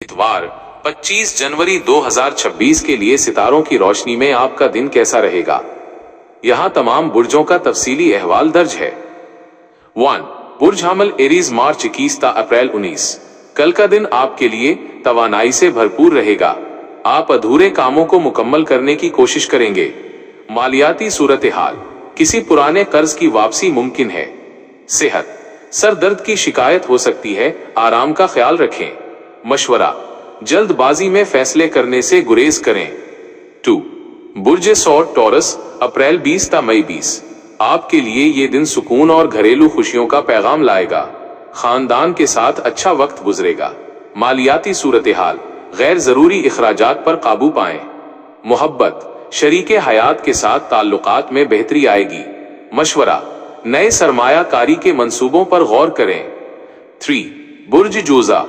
इतवार 25 जनवरी 2026 के लिए सितारों की रोशनी में आपका दिन कैसा रहेगा। यहाँ तमाम बुर्जों का तफसीली अहवाल दर्ज है। 1. बुर्ज हमल एरीज मार्च 21 ता अप्रैल 19। कल का दिन आपके लिए तवानाई से भरपूर रहेगा। आप अधूरे कामों को मुकम्मल करने की कोशिश करेंगे। मालियाती सूरत हाल, किसी पुराने कर्ज की वापसी मुमकिन है। सेहत, सर दर्द की शिकायत हो सकती है, आराम का ख्याल रखें। मशवरा, जल्दबाजी में फैसले करने से गुरेज करें। 2. बुर्ज सौर टॉरस अप्रैल 20 ता मई 20। आपके लिए ये दिन सुकून और घरेलू खुशियों का पैगाम लाएगा। खानदान के साथ अच्छा वक्त गुजरेगा। मालियाती सूरत हाल, गैर जरूरी इखराजात पर काबू पाएं। मोहब्बत, शरीके हयात के साथ ताल्लुकात में बेहतरी आएगी। मशवरा, नए सरमायाकारी के मंसूबों पर गौर करें। 3. बुर्ज जोजा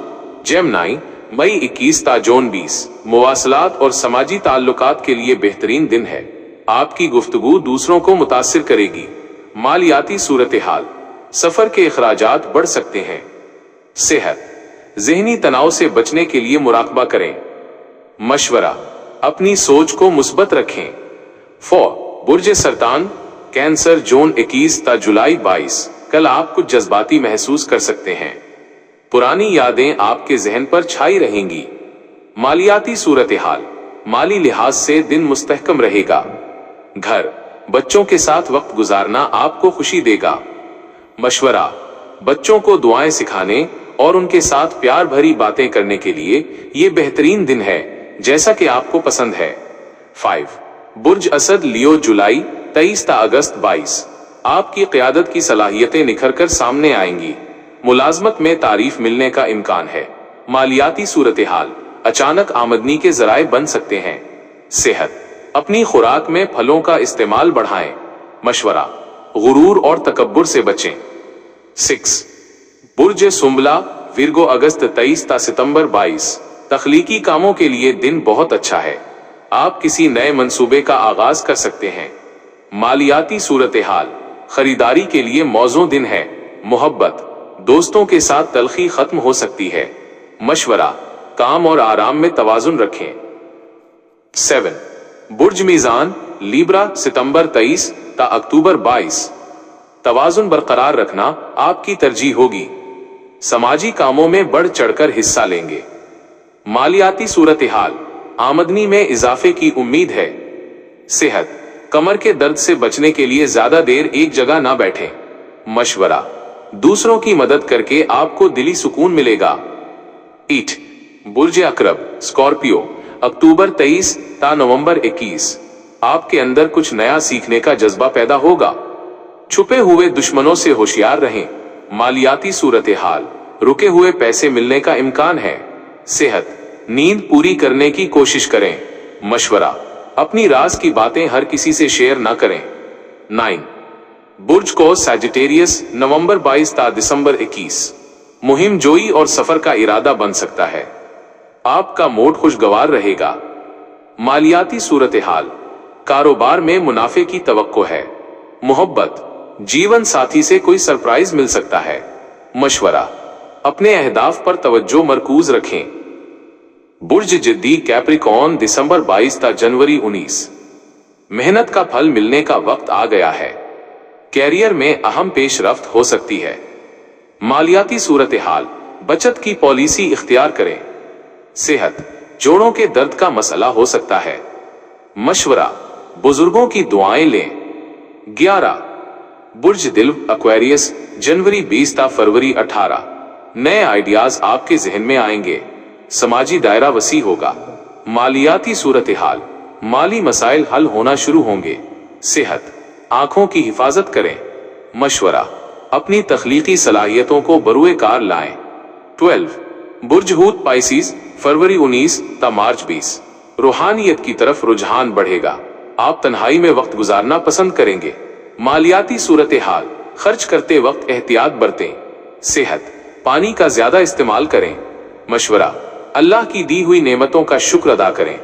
जेमनाई मई 21 ता जून 20। मुवासलात और समाजी ताल्लुकात के लिए बेहतरीन दिन है। आपकी गुफ्तगू दूसरों को मुतासिर करेगी। मालियाती सूरत हाल, सफर के इखराजात बढ़ सकते हैं। सेहत, ज़हनी तनाव से बचने के लिए मुराकबा करें। मशवरा, अपनी सोच को मुस्बत रखें। 4. बुर्ज सरतान कैंसर जून 21 ता जुलाई 22। कल आप कुछ जज्बाती महसूस कर सकते हैं। पुरानी यादें आपके जहन पर छाई रहेंगी। मालियाती सूरत हाल, माली लिहाज से दिन मुस्तहकम रहेगा। घर, बच्चों के साथ वक्त गुजारना आपको खुशी देगा। मशवरा, बच्चों को दुआएं सिखाने और उनके साथ प्यार भरी बातें करने के लिए ये बेहतरीन दिन है, जैसा कि आपको पसंद है। 5. बुर्ज असद लियो जुलाई 23 ता अगस्त 22। आपकी क़यादत की सलाहियतें निखर कर सामने आएंगी। मुलाजमत में तारीफ मिलने का इम्कान है। मालियाती सूरत हाल, अचानक आमदनी के जराए बन सकते हैं। सेहत, अपनी खुराक में फलों का इस्तेमाल बढ़ाएं। मशवरा, गुरूर और तकब्बुर से बचें। 6. बुर्ज सुंबला विर्गो अगस्त 23 ता सितंबर 22। तख्लीकी कामों के लिए दिन बहुत अच्छा है। आप किसी नए मंसूबे का आगाज कर सकते हैं। मालियाती सूरत हाल, खरीदारी के लिए मौजूद दिन है। मोहब्बत, दोस्तों के साथ तलखी खत्म हो सकती है। मशवरा, काम और आराम में तवाजुन रखें। 7. बुर्ज मीजान लीब्रा सितंबर 23 ता अक्टूबर 22। तवाजुन बरकरार रखना आपकी तरजीह होगी। समाजी कामों में बढ़ चढ़कर हिस्सा लेंगे। मालियाती सूरत हाल, आमदनी में इजाफे की उम्मीद है। सेहत, कमर के दर्द से बचने के लिए ज्यादा देर एक जगह ना बैठें। मशवरा, दूसरों की मदद करके आपको दिली सुकून मिलेगा। 8. बुर्ज अकरब स्कॉर्पियो अक्टूबर 23 ता नवंबर 21। आपके अंदर कुछ नया सीखने का जज्बा पैदा होगा। छुपे हुए दुश्मनों से होशियार रहें। मालियाती सूरत हाल, रुके हुए पैसे मिलने का इम्कान है। सेहत, नींद पूरी करने की कोशिश करें। मशवरा, अपनी राज की बातें हर किसी से शेयर ना करें। 9. बुर्ज को सैजिटेरियस नवंबर 22 ता दिसंबर 21। मुहिम जोई और सफर का इरादा बन सकता है। आपका मूड खुशगवार रहेगा। मालियाती सूरत हाल, कारोबार में मुनाफे की तवक्को है। मोहब्बत, जीवन साथी से कोई सरप्राइज मिल सकता है। मशवरा, अपने अहदाफ पर तवज्जो मरकूज रखें। बुर्ज जिद्दी कैप्रिकॉर्न दिसंबर 22 ता जनवरी 19। मेहनत का फल मिलने का वक्त आ गया है। कैरियर में अहम पेशरफ्त हो सकती है। मालियाती सूरत हाल, बचत की पॉलिसी इख्तियार करें। सेहत, जोड़ों के दर्द का मसला हो सकता है। मशवरा, बुजुर्गों की दुआएं लें। 11. बुर्ज दिल एक्वेरियस जनवरी 20 ता फरवरी 18। नए आइडियाज आपके जहन में आएंगे। समाजी दायरा वसी होगा। मालियाती सूरत हाल, माली मसाइल हल होना शुरू होंगे। सेहत, आंखों की हिफाजत करें। मशवरा, अपनी तख्लीकी सलाहियतों को बरूए कार लाएं। 12. बुर्ज हूत पाइसिस फरवरी 19 ता मार्च 20। रूहानियत की तरफ रुझान बढ़ेगा। आप तन्हाई में वक्त गुजारना पसंद करेंगे। मालियाती सूरत हाल, खर्च करते वक्त एहतियात बरतें। सेहत, पानी का ज्यादा इस्तेमाल करें। मशवरा, अल्लाह की दी हुई नेमतों का शुक्र अदा करें।